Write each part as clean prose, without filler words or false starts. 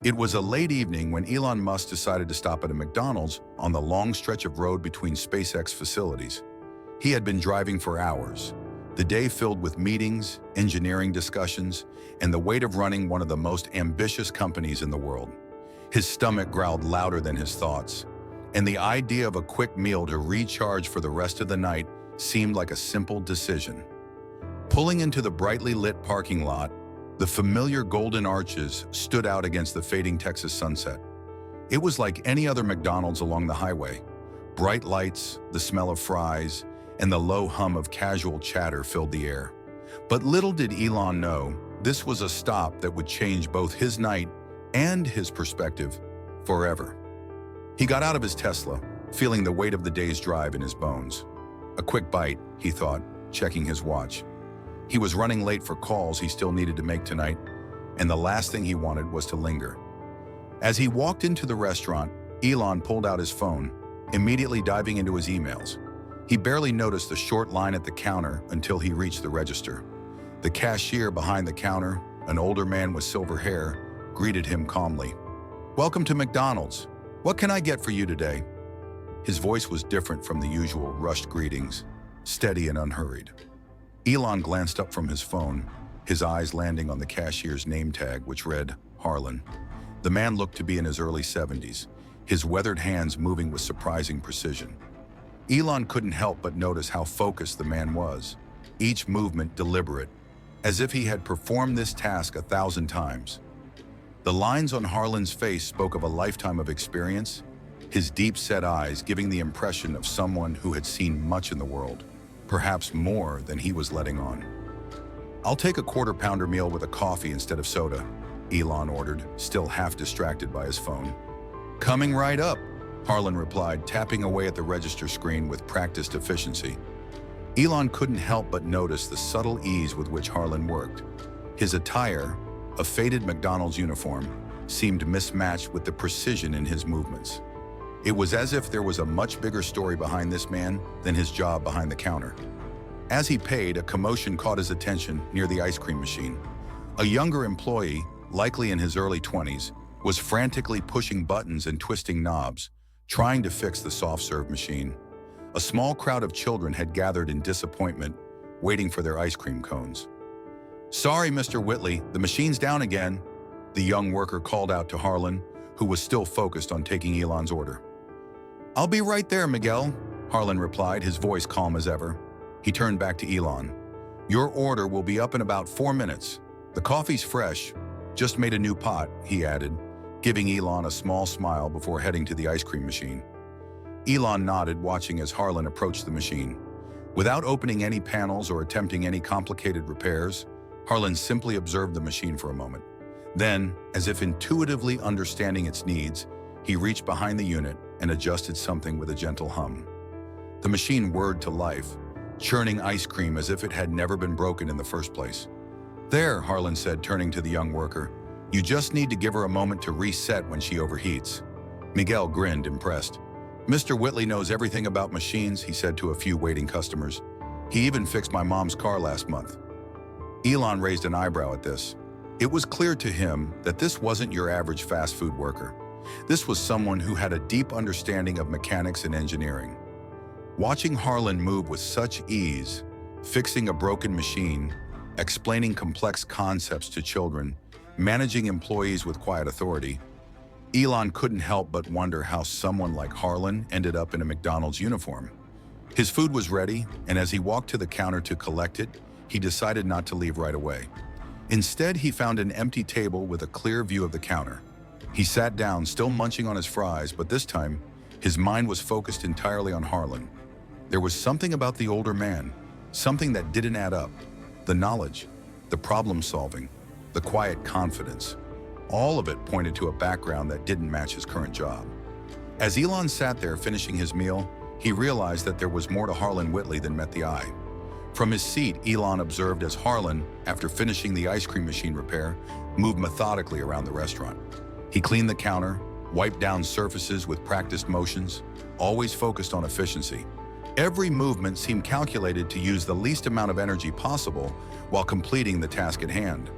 It was a late evening when Elon Musk decided to stop at a McDonald's on the long stretch of road between SpaceX facilities. He had been driving for hours, the day filled with meetings, engineering discussions, and the weight of running one of the most ambitious companies in the world. His stomach growled louder than his thoughts, and the idea of a quick meal to recharge for the rest of the night seemed like a simple decision. Pulling into the brightly lit parking lot, the familiar golden arches stood out against the fading Texas sunset. It was like any other McDonald's along the highway. Bright lights, the smell of fries, and the low hum of casual chatter filled the air. But little did Elon know, this was a stop that would change both his night and his perspective forever. He got out of his Tesla, feeling the weight of the day's drive in his bones. A quick bite, he thought, checking his watch. He was running late for calls he still needed to make tonight, and the last thing he wanted was to linger. As he walked into the restaurant, Elon pulled out his phone, immediately diving into his emails. He barely noticed the short line at the counter until he reached the register. The cashier behind the counter, an older man with silver hair, greeted him calmly. "Welcome to McDonald's. What can I get for you today?" His voice was different from the usual rushed greetings, steady and unhurried. Elon glanced up from his phone, his eyes landing on the cashier's name tag, which read, Harlan. The man looked to be in his early 70s, his weathered hands moving with surprising precision. Elon couldn't help but notice how focused the man was, each movement deliberate, as if he had performed this task 1,000 times. The lines on Harlan's face spoke of a lifetime of experience, his deep-set eyes giving the impression of someone who had seen much in the world. Perhaps more than he was letting on. "I'll take a quarter-pounder meal with a coffee instead of soda," Elon ordered, still half distracted by his phone. "Coming right up," Harlan replied, tapping away at the register screen with practiced efficiency. Elon couldn't help but notice the subtle ease with which Harlan worked. His attire, a faded McDonald's uniform, seemed mismatched with the precision in his movements. It was as if there was a much bigger story behind this man than his job behind the counter. As he paid, a commotion caught his attention near the ice cream machine. A younger employee, likely in his early 20s, was frantically pushing buttons and twisting knobs, trying to fix the soft-serve machine. A small crowd of children had gathered in disappointment, waiting for their ice cream cones. "Sorry, Mr. Whitley, the machine's down again," the young worker called out to Harlan, who was still focused on taking Elon's order. "I'll be right there, Miguel," Harlan replied, his voice calm as ever. He turned back to Elon. "Your order will be up in about 4 minutes. The coffee's fresh. Just made a new pot," he added, giving Elon a small smile before heading to the ice cream machine. Elon nodded, watching as Harlan approached the machine. Without opening any panels or attempting any complicated repairs, Harlan simply observed the machine for a moment. Then, as if intuitively understanding its needs, he reached behind the unit and adjusted something with a gentle hum. The machine whirred to life, churning ice cream as if it had never been broken in the first place. "There," Harlan said, turning to the young worker. "You just need to give her a moment to reset when she overheats." Miguel grinned, impressed. "Mr. Whitley knows everything about machines," he said to a few waiting customers. "He even fixed my mom's car last month." Elon raised an eyebrow at this. It was clear to him that this wasn't your average fast food worker. This was someone who had a deep understanding of mechanics and engineering. Watching Harlan move with such ease, fixing a broken machine, explaining complex concepts to children, managing employees with quiet authority, Elon couldn't help but wonder how someone like Harlan ended up in a McDonald's uniform. His food was ready, and as he walked to the counter to collect it, he decided not to leave right away. Instead, he found an empty table with a clear view of the counter. He sat down, still munching on his fries, but this time, his mind was focused entirely on Harlan. There was something about the older man, something that didn't add up. The knowledge, the problem-solving, the quiet confidence. All of it pointed to a background that didn't match his current job. As Elon sat there finishing his meal, he realized that there was more to Harlan Whitley than met the eye. From his seat, Elon observed as Harlan, after finishing the ice cream machine repair, moved methodically around the restaurant. He cleaned the counter, wiped down surfaces with practiced motions, always focused on efficiency. Every movement seemed calculated to use the least amount of energy possible while completing the task at hand.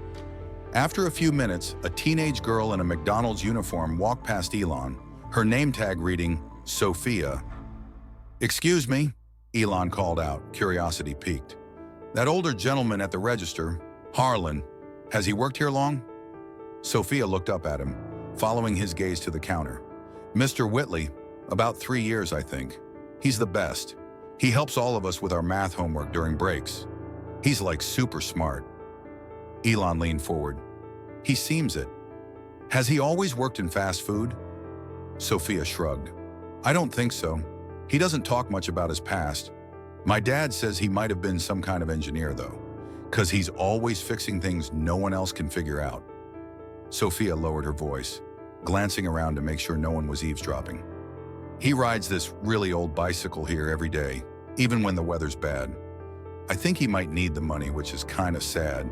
After a few minutes, a teenage girl in a McDonald's uniform walked past Elon, her name tag reading, Sophia. "Excuse me," Elon called out, curiosity piqued. "That older gentleman at the register, Harlan, has he worked here long?" Sophia looked up at him, following his gaze to the counter. "Mr. Whitley, about 3 years, I think. He's the best. He helps all of us with our math homework during breaks. He's like super smart." Elon leaned forward. "He seems it. Has he always worked in fast food?" Sophia shrugged. "I don't think so. He doesn't talk much about his past. My dad says he might have been some kind of engineer, though, because he's always fixing things no one else can figure out." Sophia lowered her voice, glancing around to make sure no one was eavesdropping. "He rides this really old bicycle here every day, even when the weather's bad. I think he might need the money, which is kind of sad,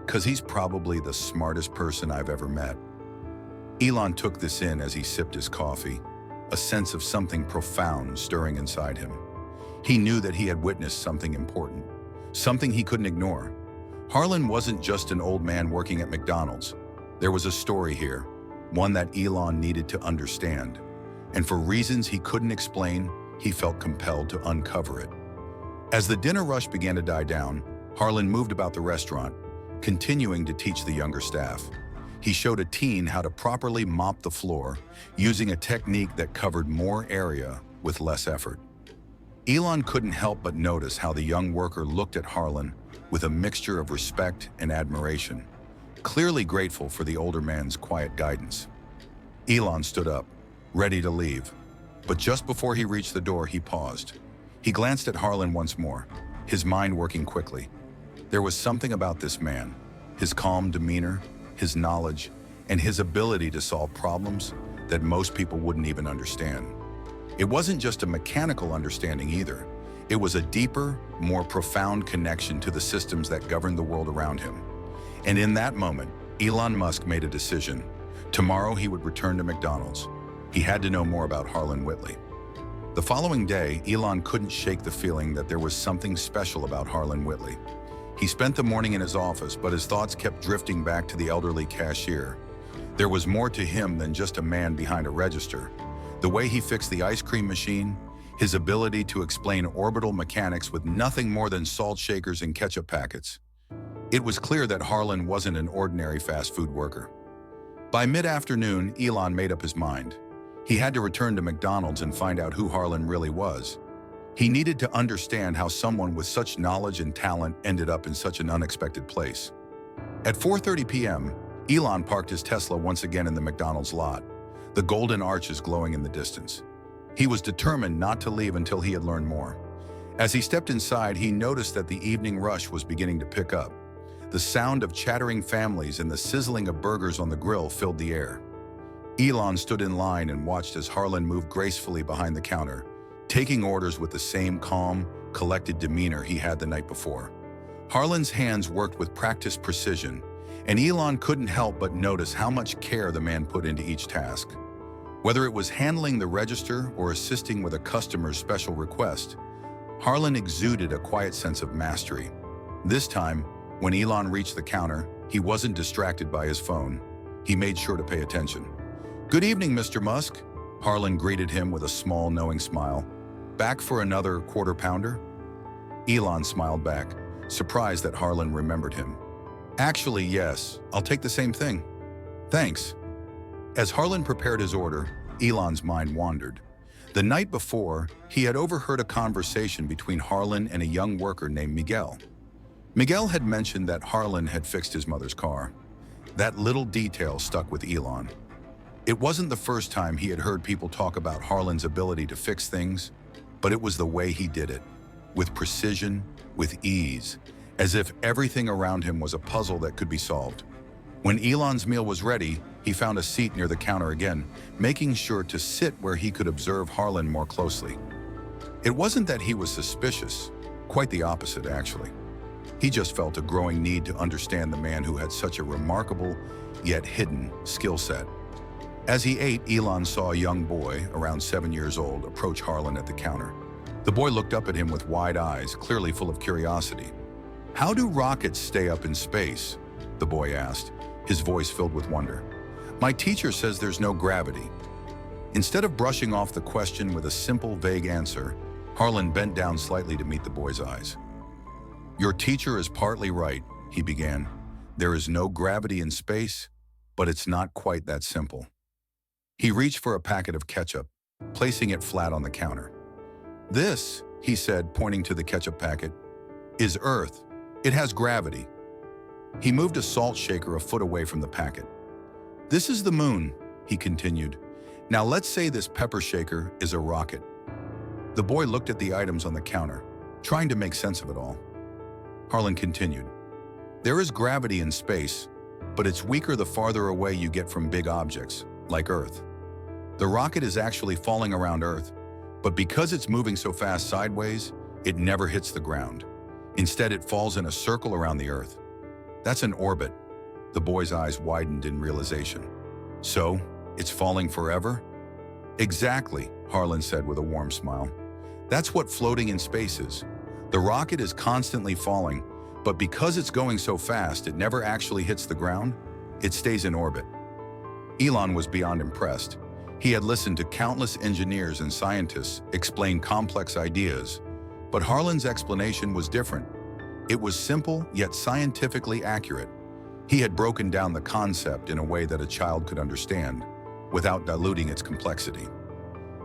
because he's probably the smartest person I've ever met." Elon took this in as he sipped his coffee, a sense of something profound stirring inside him. He knew that he had witnessed something important, something he couldn't ignore. Harlan wasn't just an old man working at McDonald's. There was a story here, one that Elon needed to understand. And for reasons he couldn't explain, he felt compelled to uncover it. As the dinner rush began to die down, Harlan moved about the restaurant, continuing to teach the younger staff. He showed a teen how to properly mop the floor, using a technique that covered more area with less effort. Elon couldn't help but notice how the young worker looked at Harlan with a mixture of respect and admiration, clearly grateful for the older man's quiet guidance. Elon stood up, ready to leave, but just before he reached the door, he paused. He glanced at Harlan once more, his mind working quickly. There was something about this man, his calm demeanor, his knowledge, and his ability to solve problems that most people wouldn't even understand. It wasn't just a mechanical understanding either. It was a deeper, more profound connection to the systems that govern the world around him. And in that moment, Elon Musk made a decision. Tomorrow he would return to McDonald's. He had to know more about Harlan Whitley. The following day, Elon couldn't shake the feeling that there was something special about Harlan Whitley. He spent the morning in his office, but his thoughts kept drifting back to the elderly cashier. There was more to him than just a man behind a register. The way he fixed the ice cream machine, his ability to explain orbital mechanics with nothing more than salt shakers and ketchup packets. It was clear that Harlan wasn't an ordinary fast food worker. By mid-afternoon, Elon made up his mind. He had to return to McDonald's and find out who Harlan really was. He needed to understand how someone with such knowledge and talent ended up in such an unexpected place. At 4:30 p.m., Elon parked his Tesla once again in the McDonald's lot, the golden arches glowing in the distance. He was determined not to leave until he had learned more. As he stepped inside, he noticed that the evening rush was beginning to pick up. The sound of chattering families and the sizzling of burgers on the grill filled the air. Elon stood in line and watched as Harlan moved gracefully behind the counter, taking orders with the same calm, collected demeanor he had the night before. Harlan's hands worked with practiced precision, and Elon couldn't help but notice how much care the man put into each task. Whether it was handling the register or assisting with a customer's special request, Harlan exuded a quiet sense of mastery. This time, when Elon reached the counter, he wasn't distracted by his phone. He made sure to pay attention. "Good evening, Mr. Musk," Harlan greeted him with a small, knowing smile. "Back for another quarter pounder?" Elon smiled back, surprised that Harlan remembered him. "Actually, yes. I'll take the same thing. Thanks." As Harlan prepared his order, Elon's mind wandered. The night before, he had overheard a conversation between Harlan and a young worker named Miguel. Miguel had mentioned that Harlan had fixed his mother's car. That little detail stuck with Elon. It wasn't the first time he had heard people talk about Harlan's ability to fix things, but it was the way he did it, with precision, with ease, as if everything around him was a puzzle that could be solved. When Elon's meal was ready, he found a seat near the counter again, making sure to sit where he could observe Harlan more closely. It wasn't that he was suspicious, quite the opposite, actually. He just felt a growing need to understand the man who had such a remarkable, yet hidden, skill set. As he ate, Elon saw a young boy, around 7 years old, approach Harlan at the counter. The boy looked up at him with wide eyes, clearly full of curiosity. "How do rockets stay up in space?" the boy asked, his voice filled with wonder. My teacher says there's no gravity. Instead of brushing off the question with a simple, vague answer, Harlan bent down slightly to meet the boy's eyes. Your teacher is partly right, he began. There is no gravity in space, but it's not quite that simple. He reached for a packet of ketchup, placing it flat on the counter. This, he said, pointing to the ketchup packet, is Earth. It has gravity. He moved a salt shaker a foot away from the packet. This is the moon, he continued. Now let's say this pepper shaker is a rocket. The boy looked at the items on the counter, trying to make sense of it all. Harlan continued. There is gravity in space, but it's weaker the farther away you get from big objects, like Earth. The rocket is actually falling around Earth, but because it's moving so fast sideways, it never hits the ground. Instead, it falls in a circle around the Earth. That's an orbit. The boy's eyes widened in realization. So, it's falling forever? Exactly, Harlan said with a warm smile. That's what floating in space is. The rocket is constantly falling, but because it's going so fast it never actually hits the ground, it stays in orbit. Elon was beyond impressed. He had listened to countless engineers and scientists explain complex ideas, but Harlan's explanation was different. It was simple yet scientifically accurate. He had broken down the concept in a way that a child could understand, without diluting its complexity.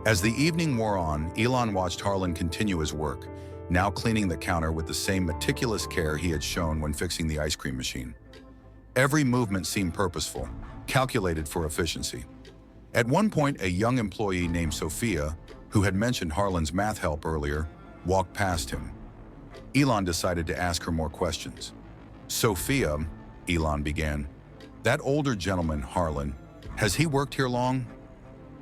As the evening wore on, Elon watched Harlan continue his work, now cleaning the counter with the same meticulous care he had shown when fixing the ice cream machine. Every movement seemed purposeful, calculated for efficiency. At one point, a young employee named Sophia, who had mentioned Harlan's math help earlier, walked past him. Elon decided to ask her more questions. Sophia, Elon began, that older gentleman, Harlan, has he worked here long?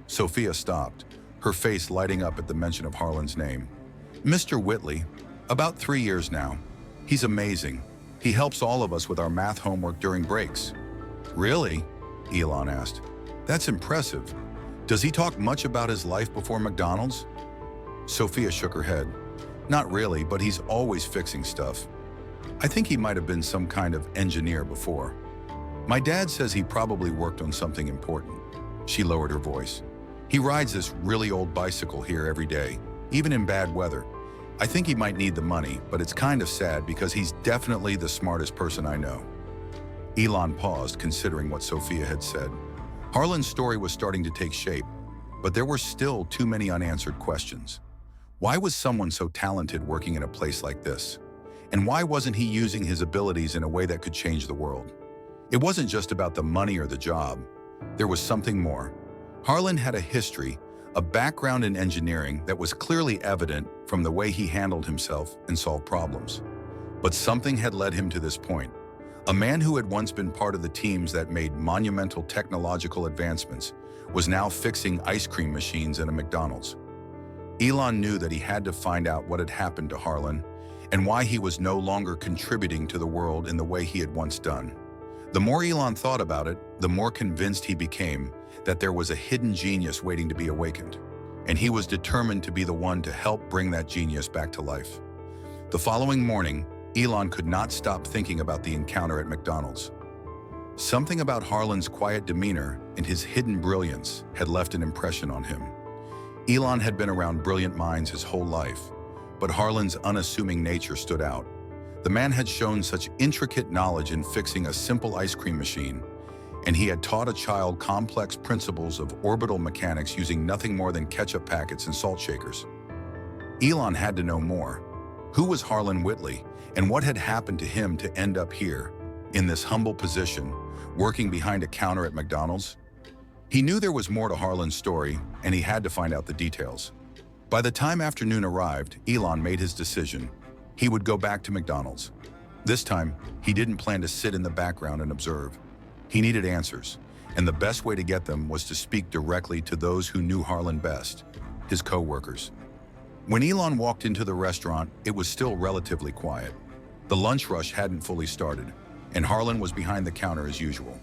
Sophia stopped, her face lighting up at the mention of Harlan's name. Mr. Whitley, about 3 years now. He's amazing. He helps all of us with our math homework during breaks. Really? Elon asked. That's impressive. Does he talk much about his life before McDonald's? Sophia shook her head. Not really, but he's always fixing stuff. I think he might have been some kind of engineer before. My dad says he probably worked on something important. She lowered her voice. He rides this really old bicycle here every day, even in bad weather. I think he might need the money, but it's kind of sad because he's definitely the smartest person I know. Elon paused, considering what Sophia had said. Harlan's story was starting to take shape, but there were still too many unanswered questions. Why was someone so talented working in a place like this? And why wasn't he using his abilities in a way that could change the world? It wasn't just about the money or the job. There was something more. Harlan had a history, a background in engineering that was clearly evident from the way he handled himself and solved problems. But something had led him to this point. A man who had once been part of the teams that made monumental technological advancements was now fixing ice cream machines in a McDonald's. Elon knew that he had to find out what had happened to Harlan and why he was no longer contributing to the world in the way he had once done. The more Elon thought about it, the more convinced he became that there was a hidden genius waiting to be awakened, and he was determined to be the one to help bring that genius back to life. The following morning, Elon could not stop thinking about the encounter at McDonald's. Something about Harlan's quiet demeanor and his hidden brilliance had left an impression on him. Elon had been around brilliant minds his whole life, but Harlan's unassuming nature stood out. The man had shown such intricate knowledge in fixing a simple ice cream machine, and he had taught a child complex principles of orbital mechanics using nothing more than ketchup packets and salt shakers. Elon had to know more. Who was Harlan Whitley, and what had happened to him to end up here, in this humble position, working behind a counter at McDonald's? He knew there was more to Harlan's story, and he had to find out the details. By the time afternoon arrived, Elon made his decision. He would go back to McDonald's. This time, he didn't plan to sit in the background and observe. He needed answers, and the best way to get them was to speak directly to those who knew Harlan best, his co-workers. When Elon walked into the restaurant, it was still relatively quiet. The lunch rush hadn't fully started, and Harlan was behind the counter as usual.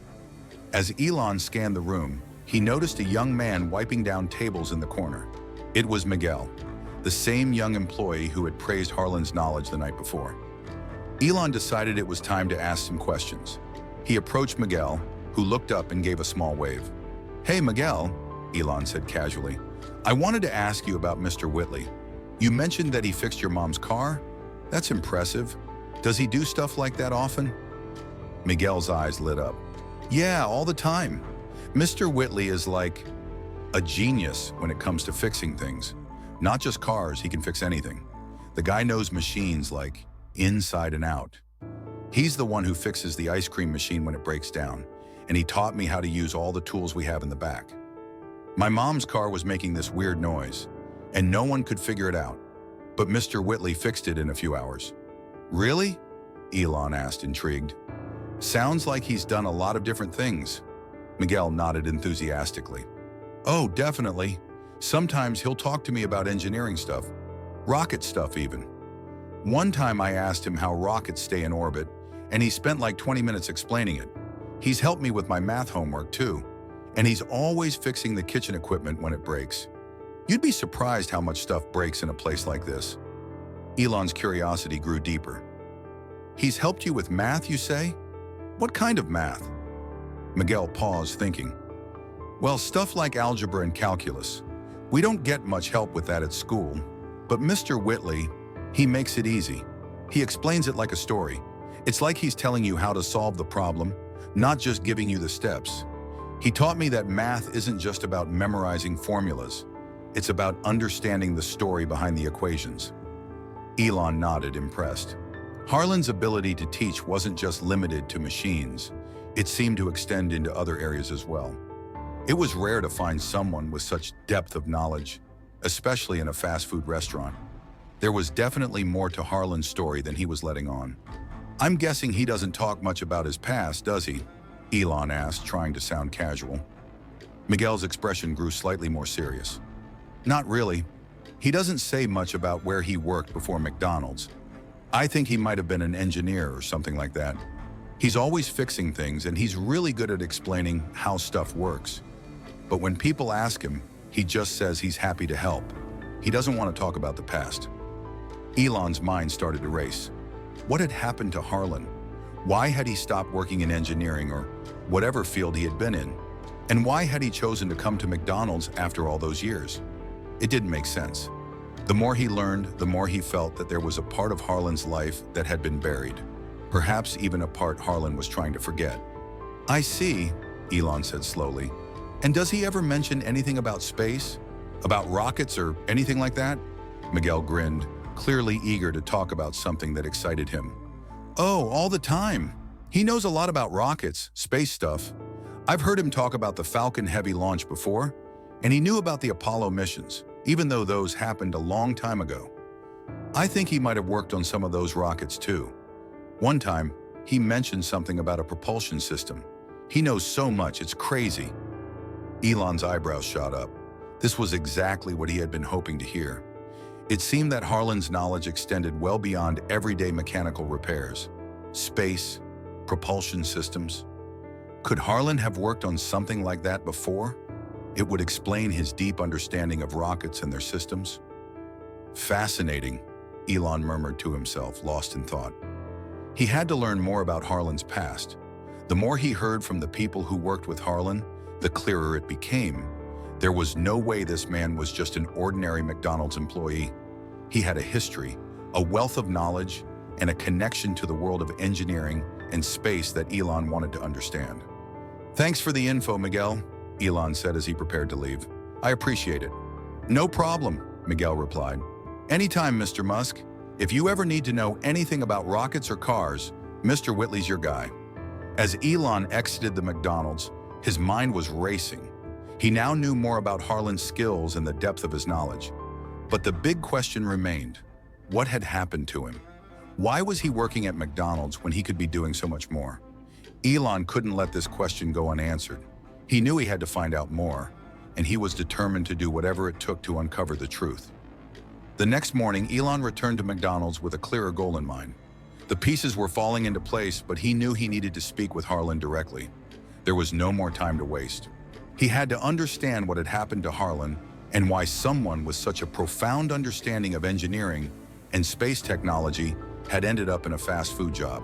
As Elon scanned the room, he noticed a young man wiping down tables in the corner. It was Miguel, the same young employee who had praised Harlan's knowledge the night before. Elon decided it was time to ask some questions. He approached Miguel, who looked up and gave a small wave. "Hey, Miguel," Elon said casually. "I wanted to ask you about Mr. Whitley. You mentioned that he fixed your mom's car? That's impressive. Does he do stuff like that often?" Miguel's eyes lit up. "Yeah, all the time. Mr. Whitley is like a genius when it comes to fixing things. Not just cars, he can fix anything. The guy knows machines like inside and out. He's the one who fixes the ice cream machine when it breaks down, and he taught me how to use all the tools we have in the back. My mom's car was making this weird noise, and no one could figure it out. But Mr. Whitley fixed it in a few hours." "Really?" Elon asked, intrigued. "Sounds like he's done a lot of different things." Miguel nodded enthusiastically. "Oh, definitely. Sometimes he'll talk to me about engineering stuff, rocket stuff even. One time I asked him how rockets stay in orbit, and he spent like 20 minutes explaining it. He's helped me with my math homework too, and he's always fixing the kitchen equipment when it breaks. You'd be surprised how much stuff breaks in a place like this." Elon's curiosity grew deeper. "He's helped you with math, you say? What kind of math?" Miguel paused, thinking. "Well, stuff like algebra and calculus. We don't get much help with that at school, but Mr. Whitley, he makes it easy. He explains it like a story. It's like he's telling you how to solve the problem, not just giving you the steps. He taught me that math isn't just about memorizing formulas. It's about understanding the story behind the equations." Elon nodded, impressed. Harlan's ability to teach wasn't just limited to machines. It seemed to extend into other areas as well. It was rare to find someone with such depth of knowledge, especially in a fast food restaurant. There was definitely more to Harlan's story than he was letting on. "I'm guessing he doesn't talk much about his past, does he?" Elon asked, trying to sound casual. Miguel's expression grew slightly more serious. "Not really. He doesn't say much about where he worked before McDonald's. I think he might have been an engineer or something like that. He's always fixing things, and he's really good at explaining how stuff works. But when people ask him, he just says he's happy to help. He doesn't want to talk about the past." Elon's mind started to race. What had happened to Harlan? Why had he stopped working in engineering or whatever field he had been in? And why had he chosen to come to McDonald's after all those years? It didn't make sense. The more he learned, the more he felt that there was a part of Harlan's life that had been buried. Perhaps even a part Harlan was trying to forget. "I see," Elon said slowly. "And does he ever mention anything about space? About rockets or anything like that?" Miguel grinned, clearly eager to talk about something that excited him. "Oh, all the time. He knows a lot about rockets, space stuff. I've heard him talk about the Falcon Heavy launch before, and he knew about the Apollo missions, even though those happened a long time ago. I think he might have worked on some of those rockets too. One time, he mentioned something about a propulsion system. He knows so much, it's crazy." Elon's eyebrows shot up. This was exactly what he had been hoping to hear. It seemed that Harlan's knowledge extended well beyond everyday mechanical repairs. Space, propulsion systems. Could Harlan have worked on something like that before? It would explain his deep understanding of rockets and their systems. "Fascinating," Elon murmured to himself, lost in thought. He had to learn more about Harlan's past. The more he heard from the people who worked with Harlan, the clearer it became. There was no way this man was just an ordinary McDonald's employee. He had a history, a wealth of knowledge, and a connection to the world of engineering and space that Elon wanted to understand. "Thanks for the info, Miguel," Elon said as he prepared to leave. "I appreciate it." "No problem," Miguel replied. "Anytime, Mr. Musk. If you ever need to know anything about rockets or cars, Mr. Whitley's your guy." As Elon exited the McDonald's, his mind was racing. He now knew more about Harlan's skills and the depth of his knowledge. But the big question remained. What had happened to him? Why was he working at McDonald's when he could be doing so much more? Elon couldn't let this question go unanswered. He knew he had to find out more, and he was determined to do whatever it took to uncover the truth. The next morning, Elon returned to McDonald's with a clearer goal in mind. The pieces were falling into place, but he knew he needed to speak with Harlan directly. There was no more time to waste. He had to understand what had happened to Harlan and why someone with such a profound understanding of engineering and space technology had ended up in a fast food job.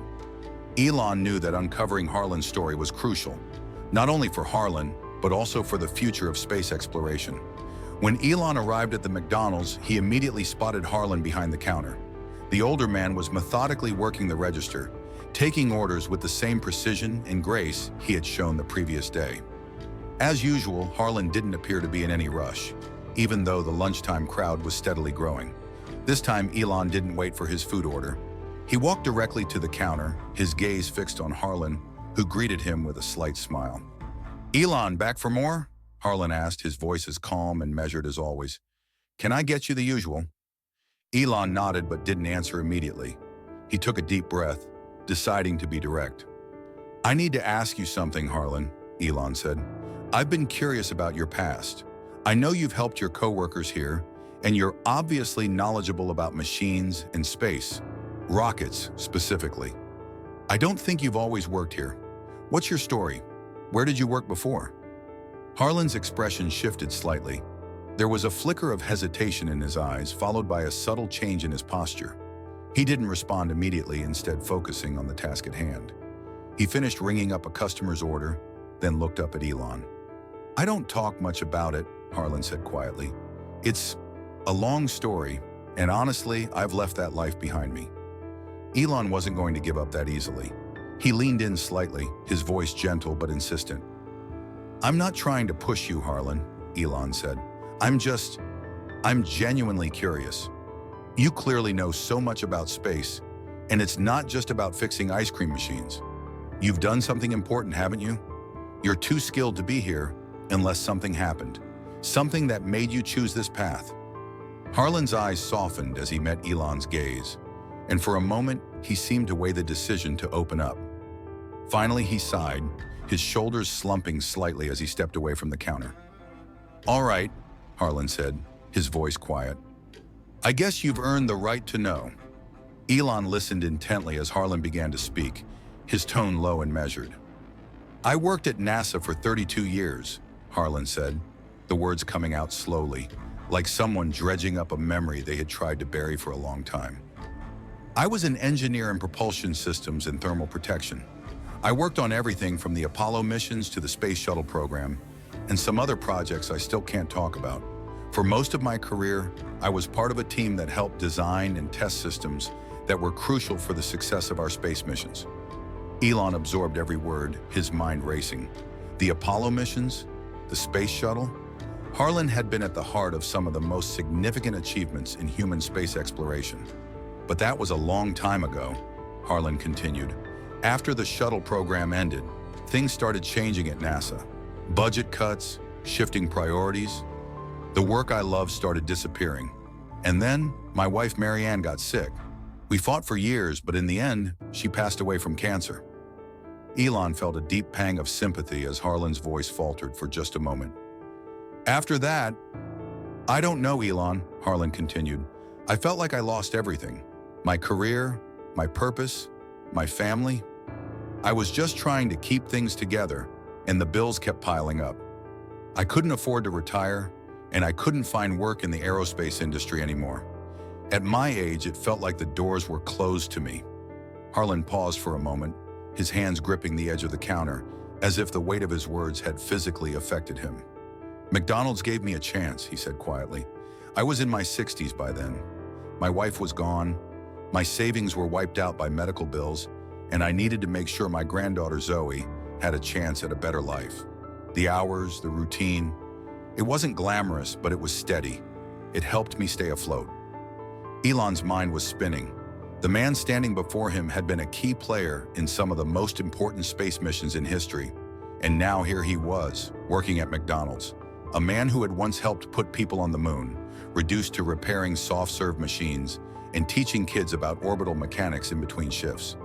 Elon knew that uncovering Harlan's story was crucial, not only for Harlan, but also for the future of space exploration. When Elon arrived at the McDonald's, he immediately spotted Harlan behind the counter. The older man was methodically working the register, taking orders with the same precision and grace he had shown the previous day. As usual, Harlan didn't appear to be in any rush, even though the lunchtime crowd was steadily growing. This time, Elon didn't wait for his food order. He walked directly to the counter, his gaze fixed on Harlan, who greeted him with a slight smile. "Elon, back for more?" Harlan asked, his voice as calm and measured as always. "Can I get you the usual?" Elon nodded but didn't answer immediately. He took a deep breath, deciding to be direct. "I need to ask you something, Harlan," Elon said. "I've been curious about your past. I know you've helped your coworkers here, and you're obviously knowledgeable about machines and space, rockets specifically. I don't think you've always worked here. What's your story? Where did you work before?" Harlan's expression shifted slightly. There was a flicker of hesitation in his eyes, followed by a subtle change in his posture. He didn't respond immediately, instead focusing on the task at hand. He finished ringing up a customer's order, then looked up at Elon. "I don't talk much about it," Harlan said quietly. "It's a long story, and honestly, I've left that life behind me." Elon wasn't going to give up that easily. He leaned in slightly, his voice gentle but insistent. "I'm not trying to push you, Harlan," Elon said. I'm genuinely curious. You clearly know so much about space, and it's not just about fixing ice cream machines. You've done something important, haven't you? You're too skilled to be here unless something happened, something that made you choose this path." Harlan's eyes softened as he met Elon's gaze, and for a moment, he seemed to weigh the decision to open up. Finally, he sighed, his shoulders slumping slightly as he stepped away from the counter. "All right," Harlan said, his voice quiet. "I guess you've earned the right to know." Elon listened intently as Harlan began to speak, his tone low and measured. "I worked at NASA for 32 years, Harlan said, the words coming out slowly, like someone dredging up a memory they had tried to bury for a long time. "I was an engineer in propulsion systems and thermal protection. I worked on everything from the Apollo missions to the Space Shuttle program, and some other projects I still can't talk about. For most of my career, I was part of a team that helped design and test systems that were crucial for the success of our space missions." Elon absorbed every word, his mind racing. The Apollo missions? The Space Shuttle? Harlan had been at the heart of some of the most significant achievements in human space exploration. "But that was a long time ago," Harlan continued. "After the shuttle program ended, things started changing at NASA. Budget cuts, shifting priorities. The work I loved started disappearing. And then, my wife Marianne got sick. We fought for years, but in the end, she passed away from cancer." Elon felt a deep pang of sympathy as Harlan's voice faltered for just a moment. "After that, I don't know, Elon," Harlan continued. "I felt like I lost everything. My career, my purpose, my family. I was just trying to keep things together, and the bills kept piling up. I couldn't afford to retire, and I couldn't find work in the aerospace industry anymore. At my age, it felt like the doors were closed to me." Harlan paused for a moment, his hands gripping the edge of the counter, as if the weight of his words had physically affected him. "McDonald's gave me a chance," he said quietly. "I was in my 60s by then. My wife was gone, my savings were wiped out by medical bills, and I needed to make sure my granddaughter Zoe had a chance at a better life. The hours, the routine, it wasn't glamorous, but it was steady. It helped me stay afloat." Elon's mind was spinning. The man standing before him had been a key player in some of the most important space missions in history, and now here he was, working at McDonald's. A man who had once helped put people on the moon, reduced to repairing soft-serve machines and teaching kids about orbital mechanics in between shifts.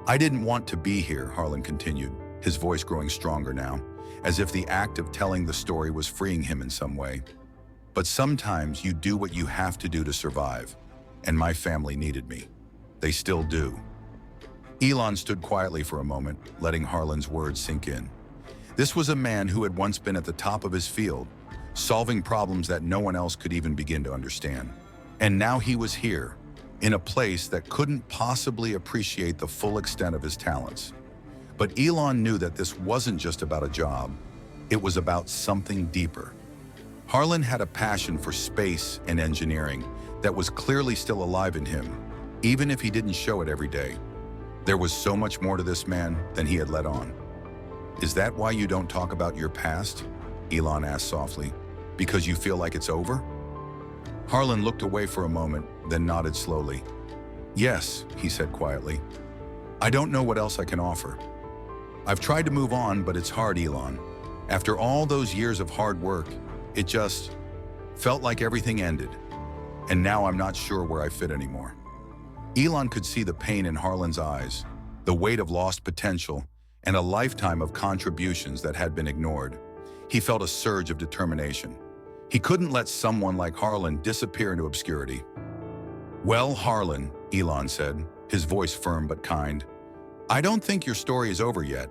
"I didn't want to be here," Harlan continued, his voice growing stronger now, as if the act of telling the story was freeing him in some way. "But sometimes you do what you have to do to survive, and my family needed me. They still do." Elon stood quietly for a moment, letting Harlan's words sink in. This was a man who had once been at the top of his field, solving problems that no one else could even begin to understand. And now he was here, in a place that couldn't possibly appreciate the full extent of his talents. But Elon knew that this wasn't just about a job. It was about something deeper. Harlan had a passion for space and engineering that was clearly still alive in him, even if he didn't show it every day. There was so much more to this man than he had let on. "Is that why you don't talk about your past?" Elon asked softly. "Because you feel like it's over?" Harlan looked away for a moment, then nodded slowly. "Yes," he said quietly. "I don't know what else I can offer. I've tried to move on, but it's hard, Elon. After all those years of hard work, it just felt like everything ended. And now I'm not sure where I fit anymore." Elon could see the pain in Harlan's eyes, the weight of lost potential, and a lifetime of contributions that had been ignored. He felt a surge of determination. He couldn't let someone like Harlan disappear into obscurity. "Well, Harlan," Elon said, his voice firm but kind, "I don't think your story is over yet."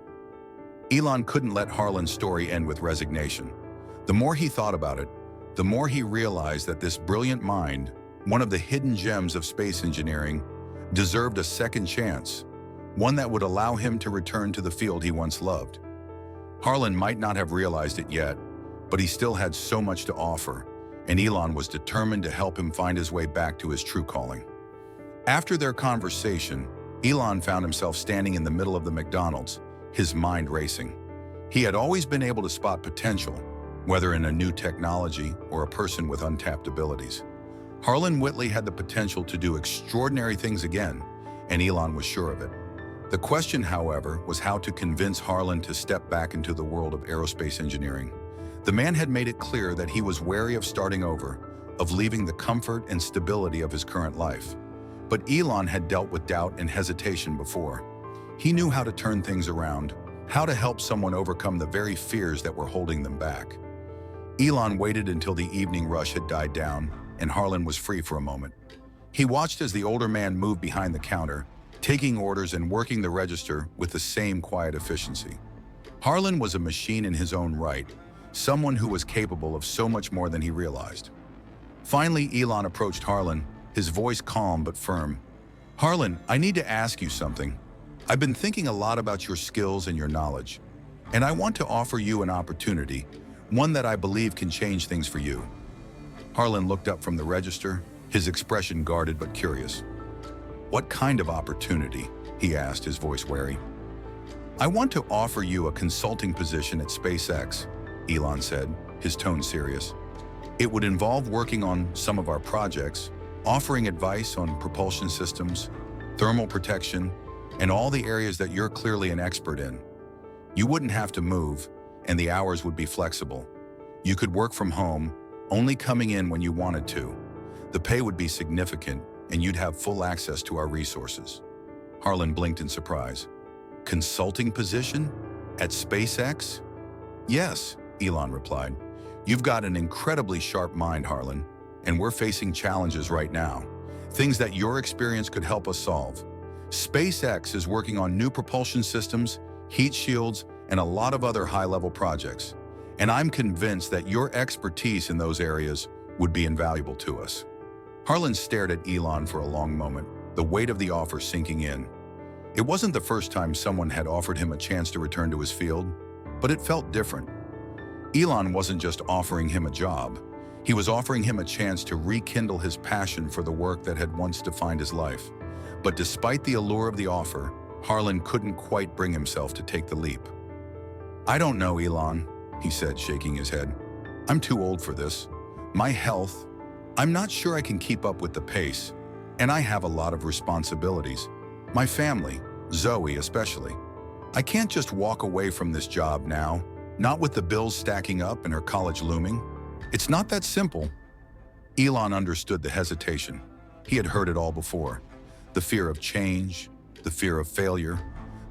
Elon couldn't let Harlan's story end with resignation. The more he thought about it, the more he realized that this brilliant mind, one of the hidden gems of space engineering, deserved a second chance, one that would allow him to return to the field he once loved. Harlan might not have realized it yet, but he still had so much to offer, and Elon was determined to help him find his way back to his true calling. After their conversation, Elon found himself standing in the middle of the McDonald's, his mind racing. He had always been able to spot potential, whether in a new technology or a person with untapped abilities. Harlan Whitley had the potential to do extraordinary things again, and Elon was sure of it. The question, however, was how to convince Harlan to step back into the world of aerospace engineering. The man had made it clear that he was wary of starting over, of leaving the comfort and stability of his current life. But Elon had dealt with doubt and hesitation before. He knew how to turn things around, how to help someone overcome the very fears that were holding them back. Elon waited until the evening rush had died down, and Harlan was free for a moment. He watched as the older man moved behind the counter, taking orders and working the register with the same quiet efficiency. Harlan was a machine in his own right, someone who was capable of so much more than he realized. Finally, Elon approached Harlan, his voice calm but firm. "Harlan, I need to ask you something. I've been thinking a lot about your skills and your knowledge, and I want to offer you an opportunity, one that I believe can change things for you." Harlan looked up from the register, his expression guarded but curious. "What kind of opportunity?" he asked, his voice wary. "I want to offer you a consulting position at SpaceX," Elon said, his tone serious. "It would involve working on some of our projects, offering advice on propulsion systems, thermal protection, and all the areas that you're clearly an expert in. You wouldn't have to move, and the hours would be flexible. You could work from home, only coming in when you wanted to. The pay would be significant, and you'd have full access to our resources." Harlan blinked in surprise. "Consulting position? At SpaceX?" "Yes," Elon replied. "You've got an incredibly sharp mind, Harlan, and we're facing challenges right now, things that your experience could help us solve. SpaceX is working on new propulsion systems, heat shields, and a lot of other high-level projects, and I'm convinced that your expertise in those areas would be invaluable to us." Harlan stared at Elon for a long moment, the weight of the offer sinking in. It wasn't the first time someone had offered him a chance to return to his field, but it felt different. Elon wasn't just offering him a job. He was offering him a chance to rekindle his passion for the work that had once defined his life. But despite the allure of the offer, Harlan couldn't quite bring himself to take the leap. "I don't know, Elon," he said, shaking his head. "I'm too old for this. My health, I'm not sure I can keep up with the pace, and I have a lot of responsibilities. My family, Zoe especially. I can't just walk away from this job now, not with the bills stacking up and her college looming. It's not that simple." Elon understood the hesitation. He had heard it all before. The fear of change, the fear of failure,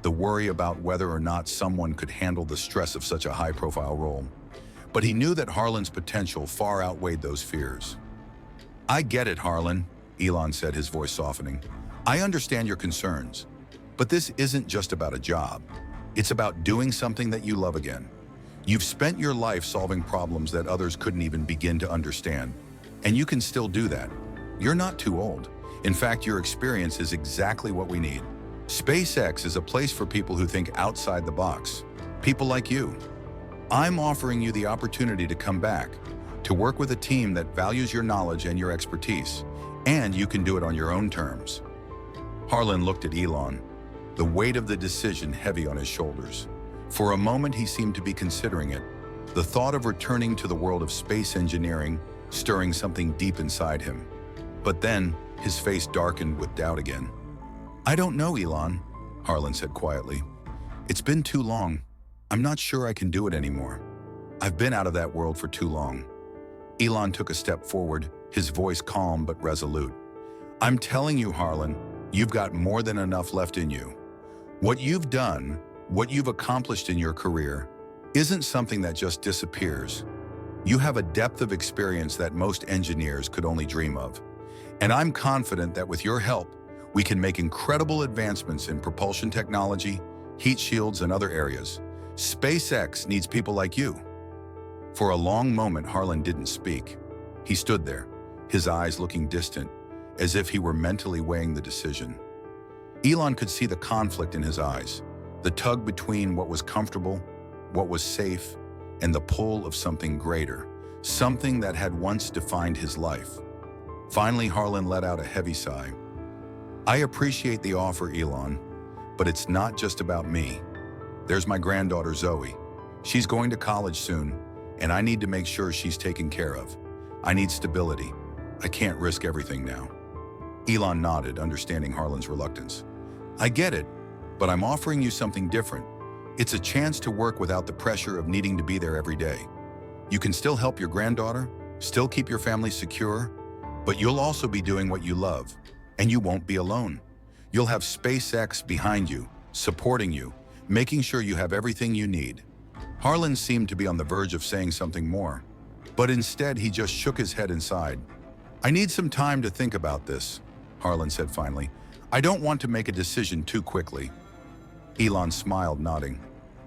the worry about whether or not someone could handle the stress of such a high-profile role. But he knew that Harlan's potential far outweighed those fears. "I get it, Harlan," Elon said, his voice softening. "I understand your concerns, but this isn't just about a job. It's about doing something that you love again. You've spent your life solving problems that others couldn't even begin to understand, and you can still do that. You're not too old, In fact, your experience is exactly what we need. SpaceX is a place for people who think outside the box. People like you. I'm offering you the opportunity to come back, to work with a team that values your knowledge and your expertise, and you can do it on your own terms. Harlan looked at Elon, the weight of the decision heavy on his shoulders. For a moment, he seemed to be considering it, the thought of returning to the world of space engineering stirring something deep inside him. But then, his face darkened with doubt again. "I don't know, Elon," Harlan said quietly. "It's been too long. I'm not sure I can do it anymore. I've been out of that world for too long." Elon took a step forward, his voice calm but resolute. "I'm telling you, Harlan, you've got more than enough left in you. What you've done, what you've accomplished in your career, isn't something that just disappears. You have a depth of experience that most engineers could only dream of. And I'm confident that with your help, we can make incredible advancements in propulsion technology, heat shields, and other areas. SpaceX needs people like you." For a long moment, Harlan didn't speak. He stood there, his eyes looking distant, as if he were mentally weighing the decision. Elon could see the conflict in his eyes, the tug between what was comfortable, what was safe, and the pull of something greater, something that had once defined his life. Finally, Harlan let out a heavy sigh. "I appreciate the offer, Elon, but it's not just about me. There's my granddaughter, Zoe. She's going to college soon, and I need to make sure she's taken care of. I need stability. I can't risk everything now." Elon nodded, understanding Harlan's reluctance. "I get it, but I'm offering you something different. It's a chance to work without the pressure of needing to be there every day. You can still help your granddaughter, still keep your family secure, but you'll also be doing what you love, and you won't be alone. You'll have SpaceX behind you, supporting you, making sure you have everything you need." Harlan seemed to be on the verge of saying something more, but instead he just shook his head and sighed. "I need some time to think about this," Harlan said finally. "I don't want to make a decision too quickly." Elon smiled, nodding.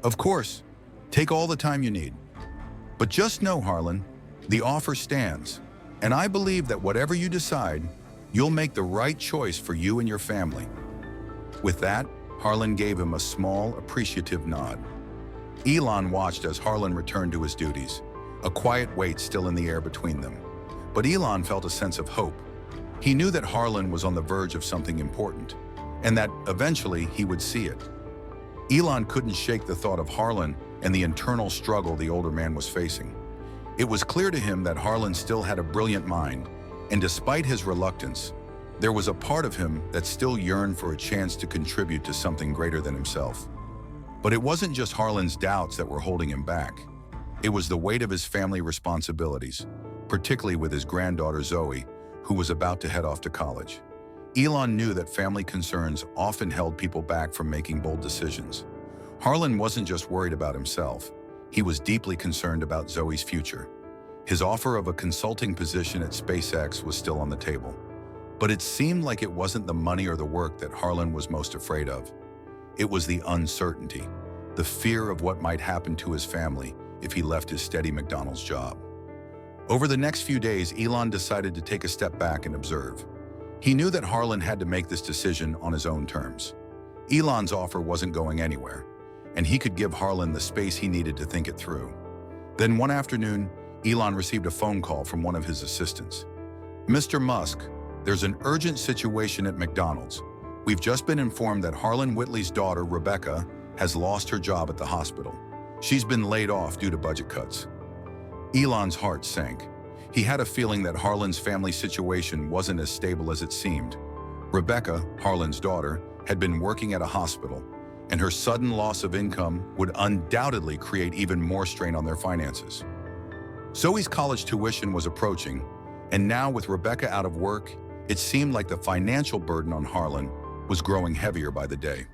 "Of course, take all the time you need. But just know, Harlan, the offer stands, and I believe that whatever you decide, you'll make the right choice for you and your family." With that, Harlan gave him a small, appreciative nod. Elon watched as Harlan returned to his duties, a quiet weight still in the air between them. But Elon felt a sense of hope. He knew that Harlan was on the verge of something important, and that eventually he would see it. Elon couldn't shake the thought of Harlan and the internal struggle the older man was facing. It was clear to him that Harlan still had a brilliant mind, and despite his reluctance, there was a part of him that still yearned for a chance to contribute to something greater than himself. But it wasn't just Harlan's doubts that were holding him back. It was the weight of his family responsibilities, particularly with his granddaughter Zoe, who was about to head off to college. Elon knew that family concerns often held people back from making bold decisions. Harlan wasn't just worried about himself. He was deeply concerned about Zoe's future. His offer of a consulting position at SpaceX was still on the table. But it seemed like it wasn't the money or the work that Harlan was most afraid of. It was the uncertainty, the fear of what might happen to his family if he left his steady McDonald's job. Over the next few days, Elon decided to take a step back and observe. He knew that Harlan had to make this decision on his own terms. Elon's offer wasn't going anywhere, and he could give Harlan the space he needed to think it through. Then one afternoon, Elon received a phone call from one of his assistants. "Mr. Musk, there's an urgent situation at McDonald's. We've just been informed that Harlan Whitley's daughter, Rebecca, has lost her job at the hospital. She's been laid off due to budget cuts." Elon's heart sank. He had a feeling that Harlan's family situation wasn't as stable as it seemed. Rebecca, Harlan's daughter, had been working at a hospital, and her sudden loss of income would undoubtedly create even more strain on their finances. Zoe's college tuition was approaching, and now with Rebecca out of work, it seemed like the financial burden on Harlan was growing heavier by the day.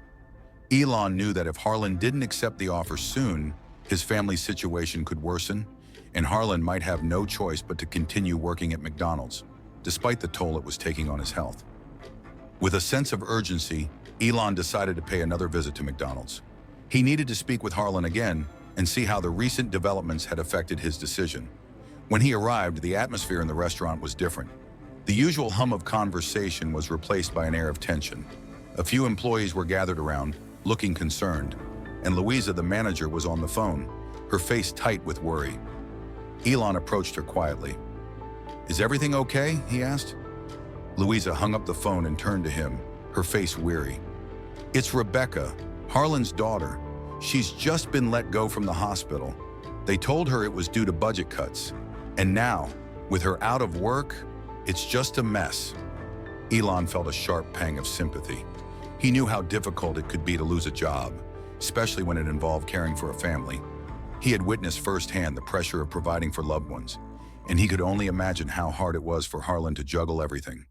Elon knew that if Harlan didn't accept the offer soon, his family's situation could worsen, and Harlan might have no choice but to continue working at McDonald's, despite the toll it was taking on his health. With a sense of urgency, Elon decided to pay another visit to McDonald's. He needed to speak with Harlan again and see how the recent developments had affected his decision. When he arrived, the atmosphere in the restaurant was different. The usual hum of conversation was replaced by an air of tension. A few employees were gathered around, looking concerned, and Louisa, the manager, was on the phone, her face tight with worry. Elon approached her quietly. "Is everything okay?" he asked. Louisa hung up the phone and turned to him, her face weary. "It's Rebecca, Harlan's daughter. She's just been let go from the hospital. They told her it was due to budget cuts. And now, with her out of work, it's just a mess." Elon felt a sharp pang of sympathy. He knew how difficult it could be to lose a job, especially when it involved caring for a family. He had witnessed firsthand the pressure of providing for loved ones, and he could only imagine how hard it was for Harlan to juggle everything.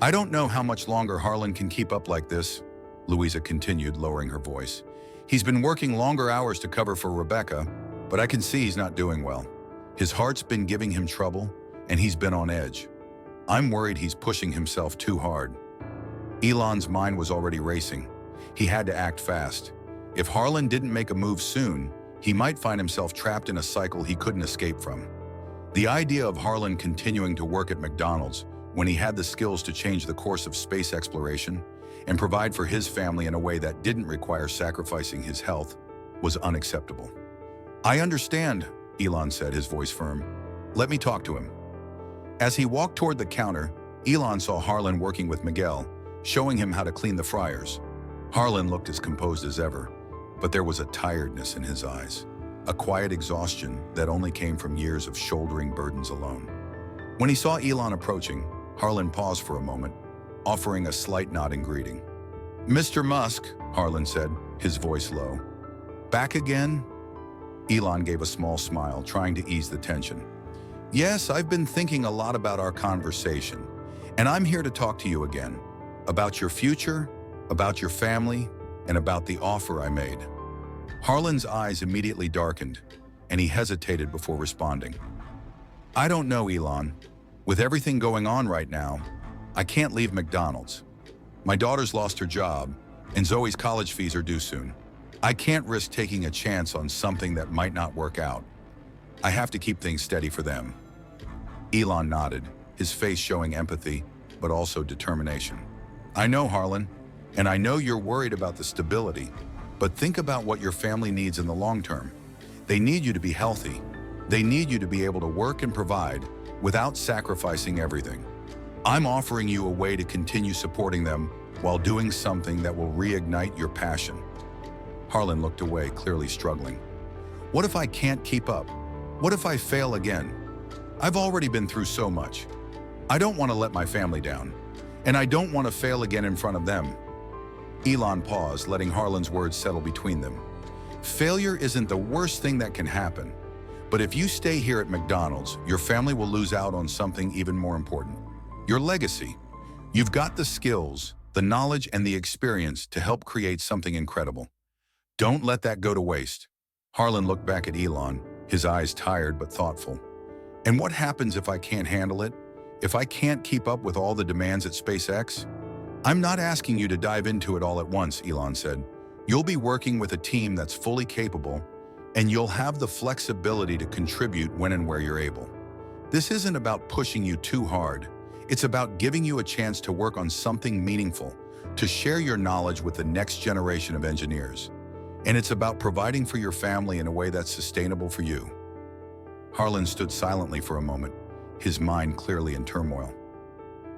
"I don't know how much longer Harlan can keep up like this," Louisa continued, lowering her voice. "He's been working longer hours to cover for Rebecca, but I can see he's not doing well. His heart's been giving him trouble, and he's been on edge. I'm worried he's pushing himself too hard." Elon's mind was already racing. He had to act fast. If Harlan didn't make a move soon, he might find himself trapped in a cycle he couldn't escape from. The idea of Harlan continuing to work at McDonald's when he had the skills to change the course of space exploration and provide for his family in a way that didn't require sacrificing his health was unacceptable. "I understand," Elon said, his voice firm. "Let me talk to him." As he walked toward the counter, Elon saw Harlan working with Miguel, showing him how to clean the fryers. Harlan looked as composed as ever, but there was a tiredness in his eyes, a quiet exhaustion that only came from years of shouldering burdens alone. When he saw Elon approaching, Harlan paused for a moment, offering a slight nod in greeting. "Mr. Musk," Harlan said, his voice low. "Back again?" Elon gave a small smile, trying to ease the tension. "Yes, I've been thinking a lot about our conversation, and I'm here to talk to you again, about your future, about your family, and about the offer I made." Harlan's eyes immediately darkened, and he hesitated before responding. "I don't know, Elon. With everything going on right now, I can't leave McDonald's. My daughter's lost her job, and Zoe's college fees are due soon. I can't risk taking a chance on something that might not work out. I have to keep things steady for them." Elon nodded, his face showing empathy, but also determination. "I know, Harlan, and I know you're worried about the stability, but think about what your family needs in the long term. They need you to be healthy. They need you to be able to work and provide without sacrificing everything. I'm offering you a way to continue supporting them while doing something that will reignite your passion." Harlan looked away, clearly struggling. "What if I can't keep up? What if I fail again? I've already been through so much. I don't want to let my family down, and I don't want to fail again in front of them." Elon paused, letting Harlan's words settle between them. "Failure isn't the worst thing that can happen, but if you stay here at McDonald's, your family will lose out on something even more important: your legacy. You've got the skills, the knowledge, and the experience to help create something incredible. Don't let that go to waste." Harlan looked back at Elon, his eyes tired but thoughtful. "And what happens if I can't handle it? If I can't keep up with all the demands at SpaceX?" "I'm not asking you to dive into it all at once," Elon said. "You'll be working with a team that's fully capable, and you'll have the flexibility to contribute when and where you're able. This isn't about pushing you too hard. It's about giving you a chance to work on something meaningful, to share your knowledge with the next generation of engineers. And it's about providing for your family in a way that's sustainable for you." Harlan stood silently for a moment, his mind clearly in turmoil.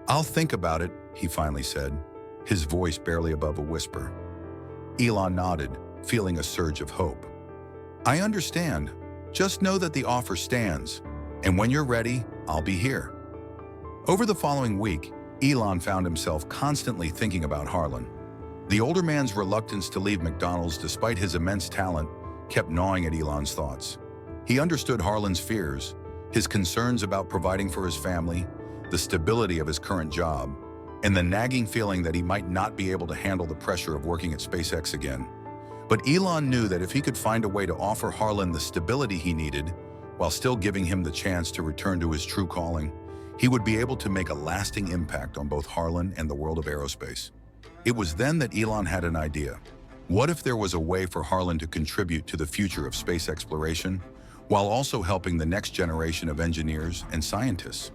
"I'll think about it," he finally said, his voice barely above a whisper. Elon nodded, feeling a surge of hope. "I understand. Just know that the offer stands, and when you're ready, I'll be here." Over the following week, Elon found himself constantly thinking about Harlan. The older man's reluctance to leave McDonald's despite his immense talent kept gnawing at Elon's thoughts. He understood Harlan's fears, his concerns about providing for his family, the stability of his current job, and the nagging feeling that he might not be able to handle the pressure of working at SpaceX again. But Elon knew that if he could find a way to offer Harlan the stability he needed, while still giving him the chance to return to his true calling, he would be able to make a lasting impact on both Harlan and the world of aerospace. It was then that Elon had an idea. What if there was a way for Harlan to contribute to the future of space exploration, while also helping the next generation of engineers and scientists?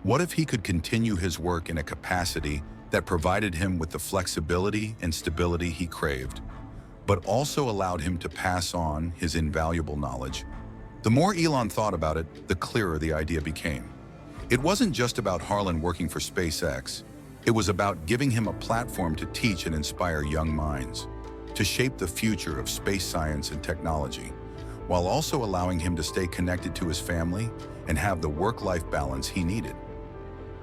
What if he could continue his work in a capacity that provided him with the flexibility and stability he craved, but also allowed him to pass on his invaluable knowledge? The more Elon thought about it, the clearer the idea became. It wasn't just about Harlan working for SpaceX. It was about giving him a platform to teach and inspire young minds, to shape the future of space science and technology, while also allowing him to stay connected to his family and have the work-life balance he needed.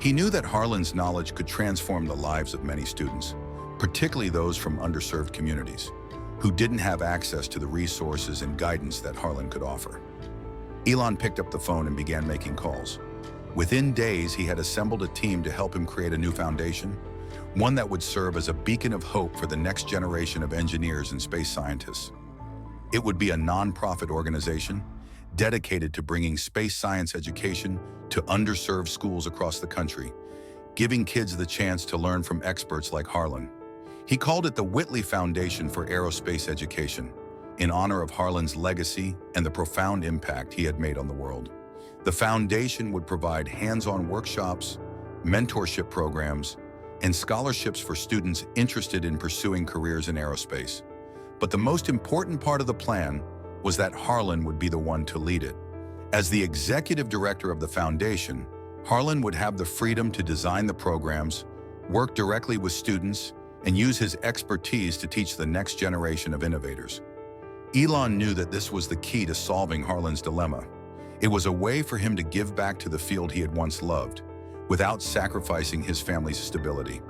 He knew that Harlan's knowledge could transform the lives of many students, particularly those from underserved communities, who didn't have access to the resources and guidance that Harlan could offer. Elon picked up the phone and began making calls. Within days, he had assembled a team to help him create a new foundation, one that would serve as a beacon of hope for the next generation of engineers and space scientists. It would be a non-profit organization dedicated to bringing space science education to underserved schools across the country, giving kids the chance to learn from experts like Harlan. He called it the Whitley Foundation for Aerospace Education, in honor of Harlan's legacy and the profound impact he had made on the world. The foundation would provide hands-on workshops, mentorship programs, and scholarships for students interested in pursuing careers in aerospace. But the most important part of the plan was that Harlan would be the one to lead it. As the executive director of the foundation, Harlan would have the freedom to design the programs, work directly with students, and use his expertise to teach the next generation of innovators. Elon knew that this was the key to solving Harlan's dilemma. It was a way for him to give back to the field he had once loved, without sacrificing his family's stability.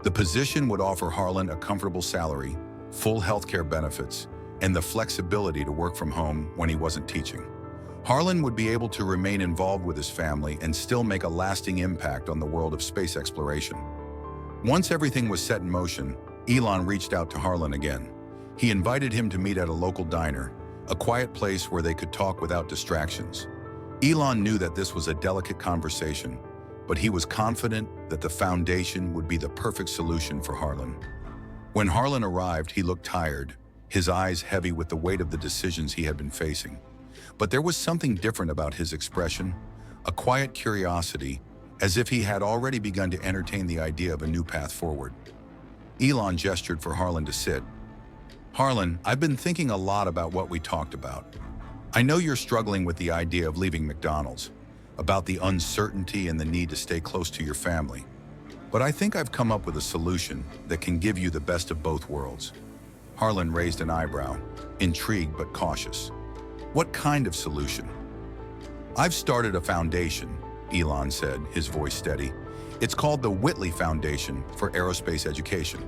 The position would offer Harlan a comfortable salary, full healthcare benefits, and the flexibility to work from home when he wasn't teaching. Harlan would be able to remain involved with his family and still make a lasting impact on the world of space exploration. Once everything was set in motion, Elon reached out to Harlan again. He invited him to meet at a local diner, a quiet place where they could talk without distractions. Elon knew that this was a delicate conversation, but he was confident that the foundation would be the perfect solution for Harlan. When Harlan arrived, he looked tired, his eyes heavy with the weight of the decisions he had been facing. But there was something different about his expression, a quiet curiosity, as if he had already begun to entertain the idea of a new path forward. Elon gestured for Harlan to sit. "Harlan, I've been thinking a lot about what we talked about. I know you're struggling with the idea of leaving McDonald's, about the uncertainty and the need to stay close to your family. But I think I've come up with a solution that can give you the best of both worlds." Harlan raised an eyebrow, intrigued but cautious. "What kind of solution?" "I've started a foundation," Elon said, his voice steady. "It's called the Whitley Foundation for Aerospace Education.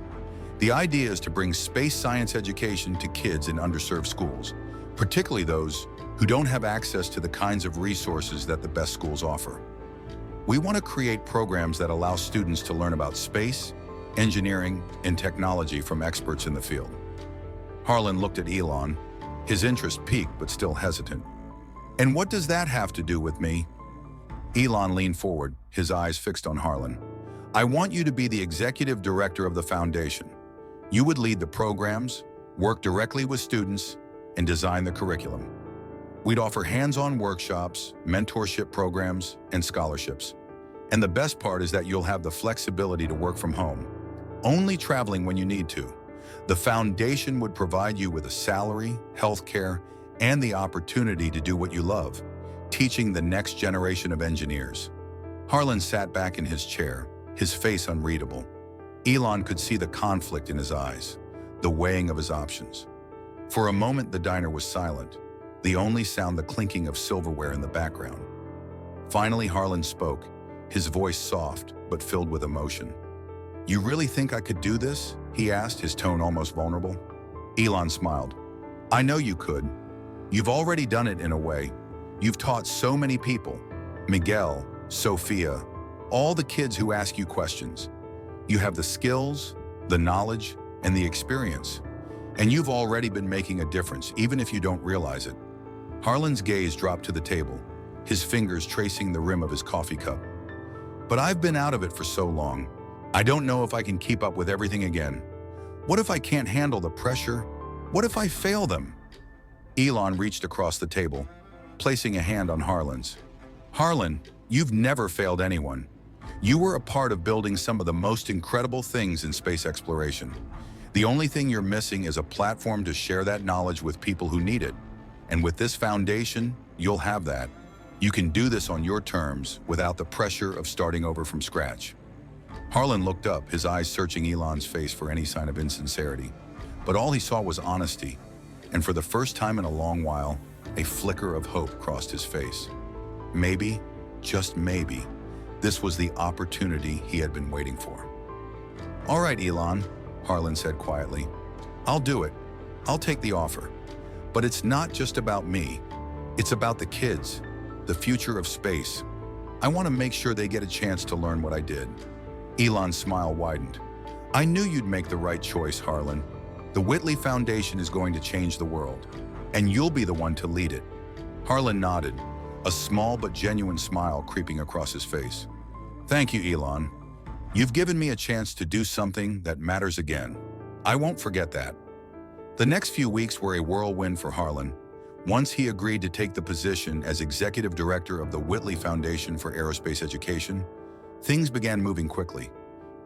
The idea is to bring space science education to kids in underserved schools, particularly those who don't have access to the kinds of resources that the best schools offer. We want to create programs that allow students to learn about space, engineering, and technology from experts in the field." Harlan looked at Elon, his interest piqued but still hesitant. "And what does that have to do with me?" Elon leaned forward, his eyes fixed on Harlan. "I want you to be the executive director of the foundation. You would lead the programs, work directly with students, and design the curriculum. We'd offer hands-on workshops, mentorship programs, and scholarships. And the best part is that you'll have the flexibility to work from home, only traveling when you need to. The foundation would provide you with a salary, healthcare, and the opportunity to do what you love, teaching the next generation of engineers." Harlan sat back in his chair, his face unreadable. Elon could see the conflict in his eyes, the weighing of his options. For a moment, the diner was silent, the only sound the clinking of silverware in the background. Finally, Harlan spoke, his voice soft but filled with emotion. "You really think I could do this?" he asked, his tone almost vulnerable. Elon smiled. "I know you could. You've already done it in a way. You've taught so many people, Miguel, Sophia, all the kids who ask you questions. You have the skills, the knowledge, and the experience. And you've already been making a difference, even if you don't realize it." Harlan's gaze dropped to the table, his fingers tracing the rim of his coffee cup. "But I've been out of it for so long. I don't know if I can keep up with everything again. What if I can't handle the pressure? What if I fail them?" Elon reached across the table, placing a hand on Harlan's. Harlan, you've never failed anyone. You were a part of building some of the most incredible things in space exploration. The only thing you're missing is a platform to share that knowledge with people who need it. And with this foundation, you'll have that. You can do this on your terms without the pressure of starting over from scratch. Harlan looked up, his eyes searching Elon's face for any sign of insincerity. But all he saw was honesty. And for the first time in a long while, a flicker of hope crossed his face. Maybe, just maybe, this was the opportunity he had been waiting for. "All right, Elon," Harlan said quietly. "I'll do it. I'll take the offer. But it's not just about me. It's about the kids, the future of space. I want to make sure they get a chance to learn what I did." Elon's smile widened. "I knew you'd make the right choice, Harlan. The Whitley Foundation is going to change the world, and you'll be the one to lead it." Harlan nodded, a small but genuine smile creeping across his face. "Thank you, Elon. You've given me a chance to do something that matters again. I won't forget that." The next few weeks were a whirlwind for Harlan. Once he agreed to take the position as executive director of the Whitley Foundation for Aerospace Education, things began moving quickly.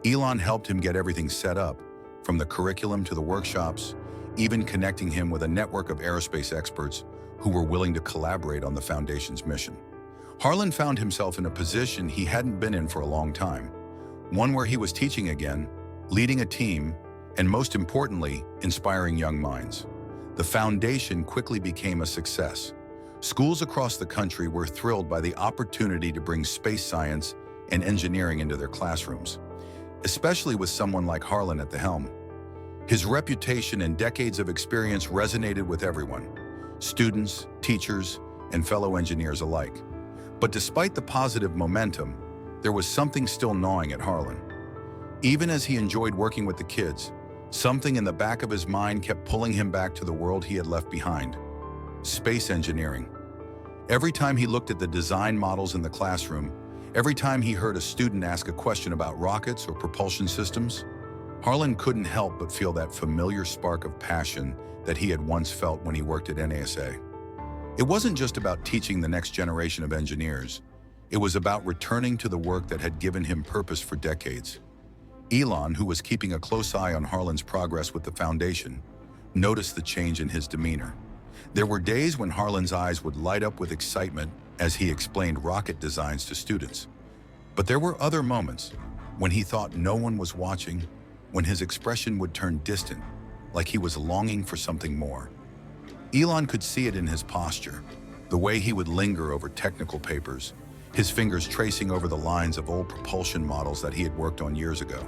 Elon helped him get everything set up, from the curriculum to the workshops, even connecting him with a network of aerospace experts who were willing to collaborate on the Foundation's mission. Harlan found himself in a position he hadn't been in for a long time, one where he was teaching again, leading a team, and most importantly, inspiring young minds. The Foundation quickly became a success. Schools across the country were thrilled by the opportunity to bring space science and engineering into their classrooms, especially with someone like Harlan at the helm. His reputation and decades of experience resonated with everyone, students, teachers, and fellow engineers alike. But despite the positive momentum, there was something still gnawing at Harlan. Even as he enjoyed working with the kids, something in the back of his mind kept pulling him back to the world he had left behind: space engineering. Every time he looked at the design models in the classroom, every time he heard a student ask a question about rockets or propulsion systems, Harlan couldn't help but feel that familiar spark of passion that he had once felt when he worked at NASA. It wasn't just about teaching the next generation of engineers. It was about returning to the work that had given him purpose for decades. Elon, who was keeping a close eye on Harlan's progress with the Foundation, noticed the change in his demeanor. There were days when Harlan's eyes would light up with excitement as he explained rocket designs to students. But there were other moments when he thought no one was watching, when his expression would turn distant, like he was longing for something more. Elon could see it in his posture, the way he would linger over technical papers, his fingers tracing over the lines of old propulsion models that he had worked on years ago.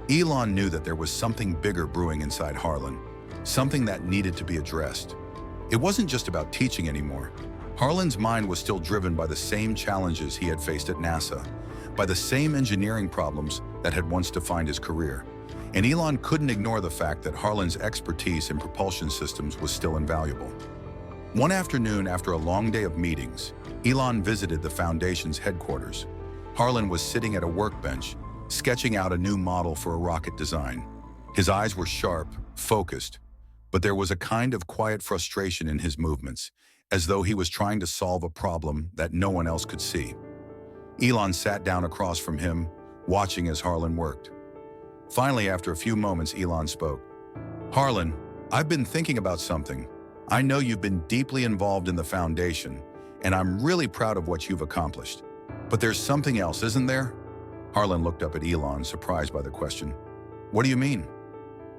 Elon knew that there was something bigger brewing inside Harlan, something that needed to be addressed. It wasn't just about teaching anymore. Harlan's mind was still driven by the same challenges he had faced at NASA, by the same engineering problems that had once defined his career. And Elon couldn't ignore the fact that Harlan's expertise in propulsion systems was still invaluable. One afternoon, after a long day of meetings, Elon visited the Foundation's headquarters. Harlan was sitting at a workbench, sketching out a new model for a rocket design. His eyes were sharp, focused, but there was a kind of quiet frustration in his movements, as though he was trying to solve a problem that no one else could see. Elon sat down across from him, watching as Harlan worked. Finally, after a few moments, Elon spoke. "Harlan, I've been thinking about something. I know you've been deeply involved in the Foundation, and I'm really proud of what you've accomplished. But there's something else, isn't there?" Harlan looked up at Elon, surprised by the question. "What do you mean?"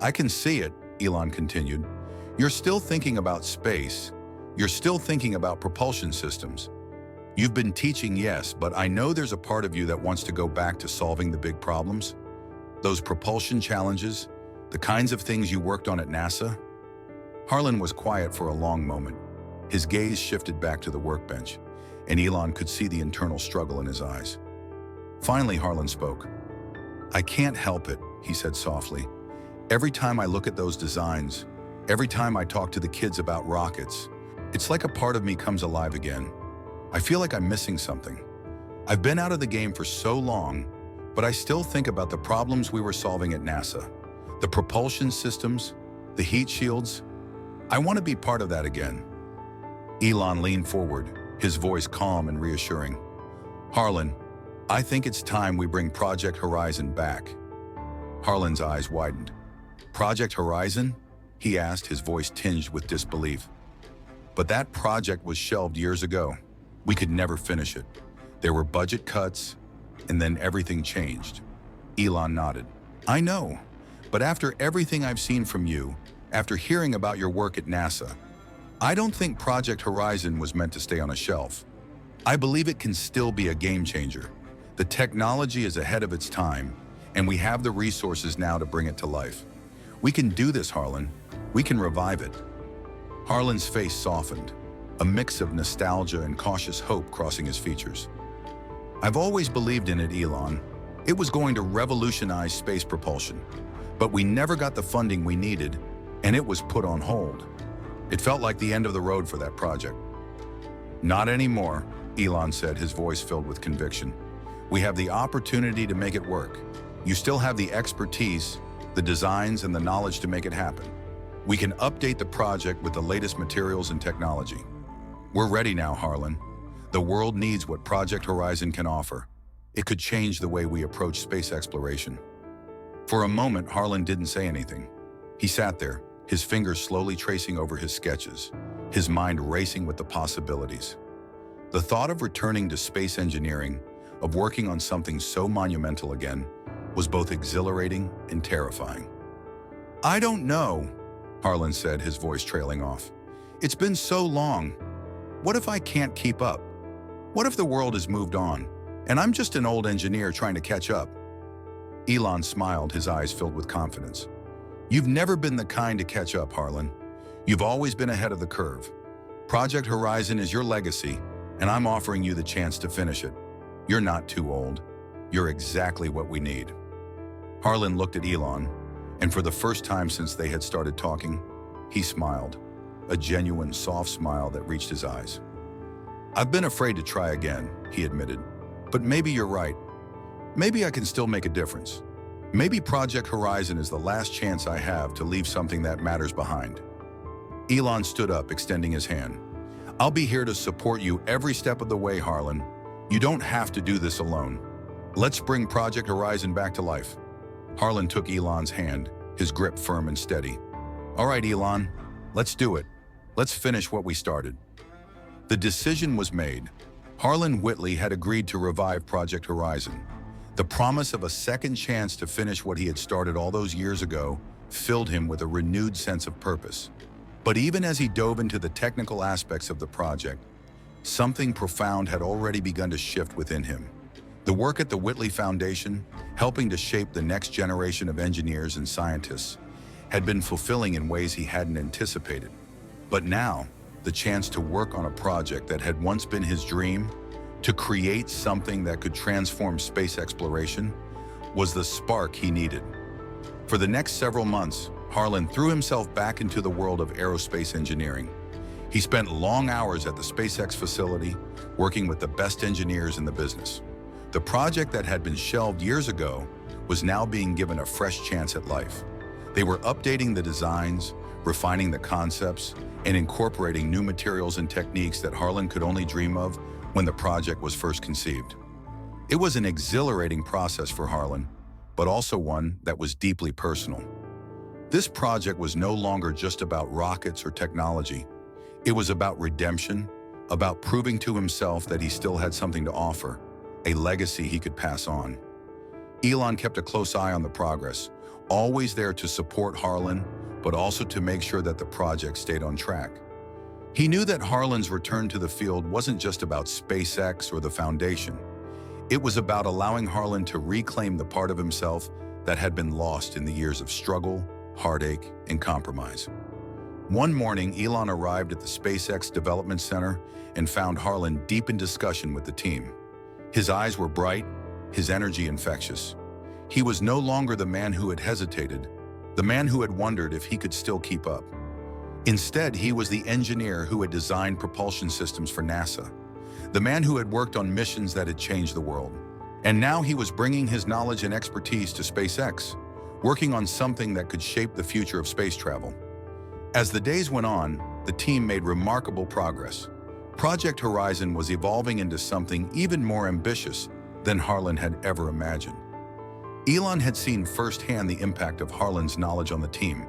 "I can see it," Elon continued. "You're still thinking about space. You're still thinking about propulsion systems. You've been teaching, yes, but I know there's a part of you that wants to go back to solving the big problems. Those propulsion challenges, the kinds of things you worked on at NASA." Harlan was quiet for a long moment. His gaze shifted back to the workbench, and Elon could see the internal struggle in his eyes. Finally, Harlan spoke. "I can't help it," he said softly. "Every time I look at those designs, every time I talk to the kids about rockets, it's like a part of me comes alive again. I feel like I'm missing something. I've been out of the game for so long, but I still think about the problems we were solving at NASA, the propulsion systems, the heat shields. I want to be part of that again." Elon leaned forward, his voice calm and reassuring. Harlan, I think it's time we bring Project Horizon back. Harlan's eyes widened. Project Horizon? He asked, his voice tinged with disbelief. But that project was shelved years ago. We could never finish it. There were budget cuts, and then everything changed. Elon nodded. I know, but after everything I've seen from you, after hearing about your work at NASA, I don't think Project Horizon was meant to stay on a shelf. I believe it can still be a game changer. The technology is ahead of its time, and we have the resources now to bring it to life. We can do this, Harlan. We can revive it. Harlan's face softened, a mix of nostalgia and cautious hope crossing his features. I've always believed in it, Elon. It was going to revolutionize space propulsion, but we never got the funding we needed, and it was put on hold. It felt like the end of the road for that project. Not anymore, Elon said, his voice filled with conviction. We have the opportunity to make it work. You still have the expertise, the designs, and the knowledge to make it happen. We can update the project with the latest materials and technology. We're ready now, Harlan. The world needs what Project Horizon can offer. It could change the way we approach space exploration. For a moment, Harlan didn't say anything. He sat there, his fingers slowly tracing over his sketches, his mind racing with the possibilities. The thought of returning to space engineering, of working on something so monumental again, was both exhilarating and terrifying. I don't know, Harlan said, his voice trailing off. It's been so long. What if I can't keep up? What if the world has moved on, and I'm just an old engineer trying to catch up? Elon smiled, his eyes filled with confidence. You've never been the kind to catch up, Harlan. You've always been ahead of the curve. Project Horizon is your legacy, and I'm offering you the chance to finish it. You're not too old. You're exactly what we need. Harlan looked at Elon, and for the first time since they had started talking, he smiled, a genuine, soft smile that reached his eyes. I've been afraid to try again, he admitted, but maybe you're right. Maybe I can still make a difference. Maybe Project Horizon is the last chance I have to leave something that matters behind. Elon stood up, extending his hand. I'll be here to support you every step of the way, Harlan. You don't have to do this alone. Let's bring Project Horizon back to life. Harlan took Elon's hand, his grip firm and steady. All right, Elon, let's do it. Let's finish what we started. The decision was made. Harlan Whitley had agreed to revive Project Horizon. The promise of a second chance to finish what he had started all those years ago filled him with a renewed sense of purpose. But even as he dove into the technical aspects of the project, something profound had already begun to shift within him. The work at the Whitley Foundation, helping to shape the next generation of engineers and scientists, had been fulfilling in ways he hadn't anticipated. But now, the chance to work on a project that had once been his dream, to create something that could transform space exploration, was the spark he needed. For the next several months, Harlan threw himself back into the world of aerospace engineering. He spent long hours at the SpaceX facility, working with the best engineers in the business. The project that had been shelved years ago was now being given a fresh chance at life. They were updating the designs, refining the concepts, and incorporating new materials and techniques that Harlan could only dream of when the project was first conceived. It was an exhilarating process for Harlan, but also one that was deeply personal. This project was no longer just about rockets or technology. It was about redemption, about proving to himself that he still had something to offer, a legacy he could pass on. Elon kept a close eye on the progress, always there to support Harlan, but also to make sure that the project stayed on track. He knew that Harlan's return to the field wasn't just about SpaceX or the Foundation. It was about allowing Harlan to reclaim the part of himself that had been lost in the years of struggle, heartache, and compromise. One morning, Elon arrived at the SpaceX Development Center and found Harlan deep in discussion with the team. His eyes were bright, his energy infectious. He was no longer the man who had hesitated, the man who had wondered if he could still keep up. Instead, he was the engineer who had designed propulsion systems for NASA, the man who had worked on missions that had changed the world. And now he was bringing his knowledge and expertise to SpaceX, working on something that could shape the future of space travel. As the days went on, the team made remarkable progress. Project Horizon was evolving into something even more ambitious than Harlan had ever imagined. Elon had seen firsthand the impact of Harlan's knowledge on the team,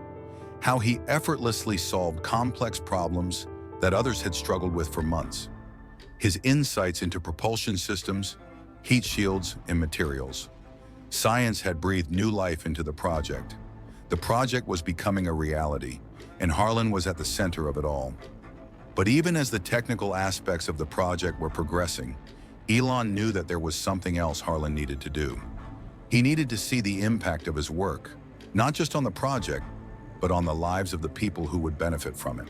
how he effortlessly solved complex problems that others had struggled with for months. His insights into propulsion systems, heat shields, and materials. Science had breathed new life into the project. The project was becoming a reality, and Harlan was at the center of it all. But even as the technical aspects of the project were progressing, Elon knew that there was something else Harlan needed to do. He needed to see the impact of his work, not just on the project, but on the lives of the people who would benefit from it.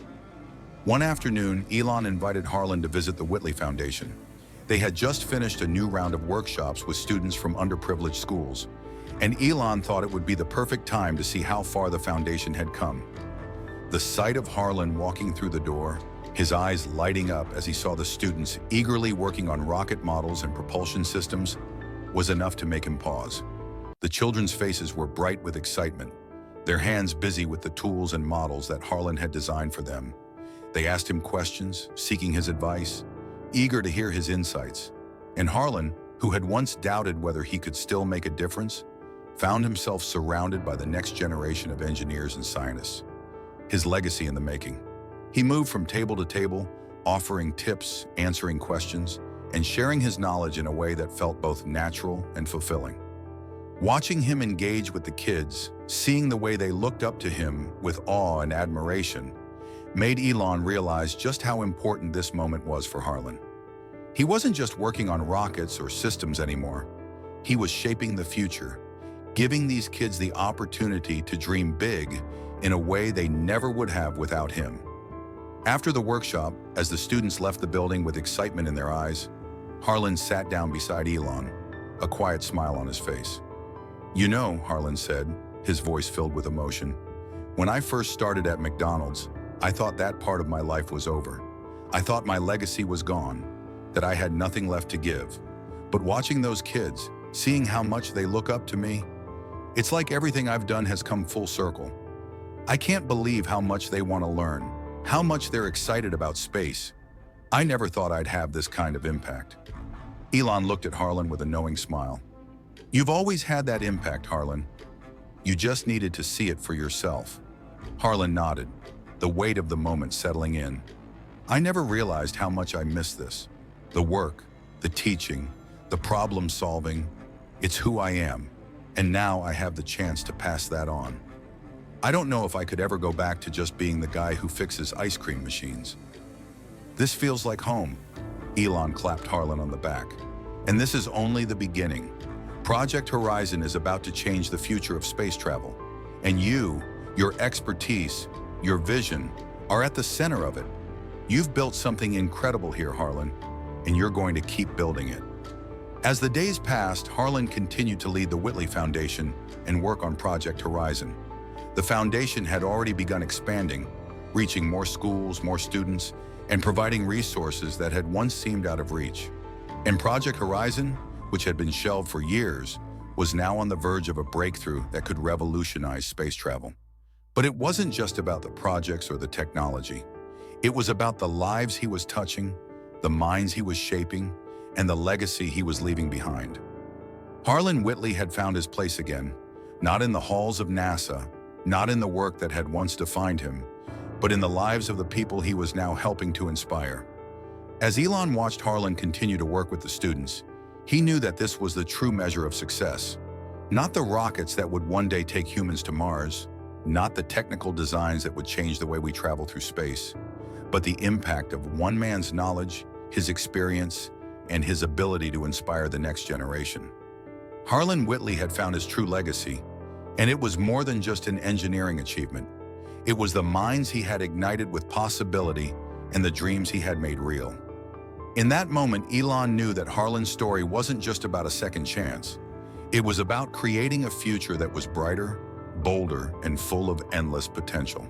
One afternoon, Elon invited Harlan to visit the Whitley Foundation. They had just finished a new round of workshops with students from underprivileged schools, and Elon thought it would be the perfect time to see how far the foundation had come. The sight of Harlan walking through the door, his eyes lighting up as he saw the students eagerly working on rocket models and propulsion systems, was enough to make him pause. The children's faces were bright with excitement, their hands busy with the tools and models that Harlan had designed for them. They asked him questions, seeking his advice, eager to hear his insights. And Harlan, who had once doubted whether he could still make a difference, found himself surrounded by the next generation of engineers and scientists. His legacy in the making. He moved from table to table, offering tips, answering questions, and sharing his knowledge in a way that felt both natural and fulfilling. Watching him engage with the kids, seeing the way they looked up to him with awe and admiration, made Elon realize just how important this moment was for Harlan. He wasn't just working on rockets or systems anymore. He was shaping the future, giving these kids the opportunity to dream big in a way they never would have without him. After the workshop, as the students left the building with excitement in their eyes, Harlan sat down beside Elon, a quiet smile on his face. "You know," Harlan said, his voice filled with emotion, "when I first started at McDonald's, I thought that part of my life was over. I thought my legacy was gone, that I had nothing left to give. But watching those kids, seeing how much they look up to me, it's like everything I've done has come full circle. I can't believe how much they want to learn, how much they're excited about space. I never thought I'd have this kind of impact." Elon looked at Harlan with a knowing smile. "You've always had that impact, Harlan. You just needed to see it for yourself." Harlan nodded, the weight of the moment settling in. "I never realized how much I missed this. The work, the teaching, the problem solving. It's who I am, and now I have the chance to pass that on. I don't know if I could ever go back to just being the guy who fixes ice cream machines." "This feels like home." Elon clapped Harlan on the back. "And this is only the beginning. Project Horizon is about to change the future of space travel. And you, your expertise, your vision, are at the center of it. You've built something incredible here, Harlan, and you're going to keep building it." As the days passed, Harlan continued to lead the Whitley Foundation and work on Project Horizon. The foundation had already begun expanding, reaching more schools, more students, and providing resources that had once seemed out of reach. And Project Horizon, which had been shelved for years, was now on the verge of a breakthrough that could revolutionize space travel. But it wasn't just about the projects or the technology. It was about the lives he was touching, the minds he was shaping, and the legacy he was leaving behind. Harlan Whitley had found his place again, not in the halls of NASA, not in the work that had once defined him, but in the lives of the people he was now helping to inspire. As Elon watched Harlan continue to work with the students, he knew that this was the true measure of success. Not the rockets that would one day take humans to Mars, not the technical designs that would change the way we travel through space, but the impact of one man's knowledge, his experience, and his ability to inspire the next generation. Harlan Whitley had found his true legacy, and it was more than just an engineering achievement. It was the minds he had ignited with possibility and the dreams he had made real. In that moment, Elon knew that Harlan's story wasn't just about a second chance. It was about creating a future that was brighter, bolder, and full of endless potential.